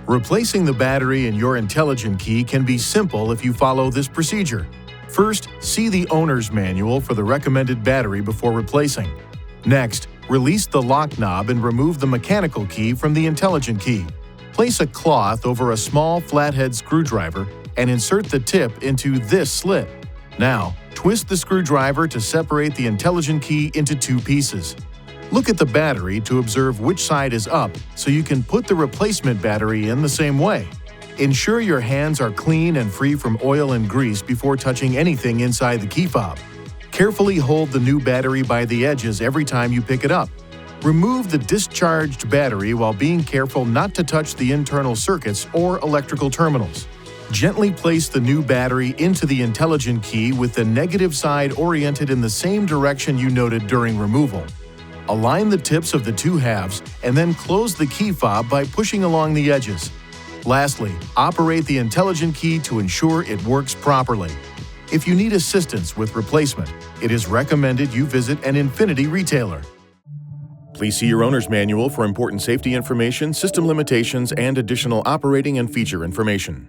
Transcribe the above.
Replacing the battery in your intelligent key can be simple if you follow this procedure. First, see the owner's manual for the recommended battery before replacing. Next, release the lock knob and remove the mechanical key from the intelligent key. Place a cloth over a small flathead screwdriver and insert the tip into this slit. Now, twist the screwdriver to separate the intelligent key into two pieces. Look at the battery to observe which side is up so you can put the replacement battery in the same way. Ensure your hands are clean and free from oil and grease before touching anything inside the key fob. Carefully hold the new battery by the edges every time you pick it up. Remove the discharged battery while being careful not to touch the internal circuits or electrical terminals. Gently place the new battery into the intelligent key with the negative side oriented in the same direction you noted during removal. Align the tips of the two halves and then close the key fob by pushing along the edges. Lastly, operate the intelligent key to ensure it works properly. If you need assistance with replacement, it is recommended you visit an INFINITI retailer. Please see your owner's manual for important safety information, system limitations, and additional operating and feature information.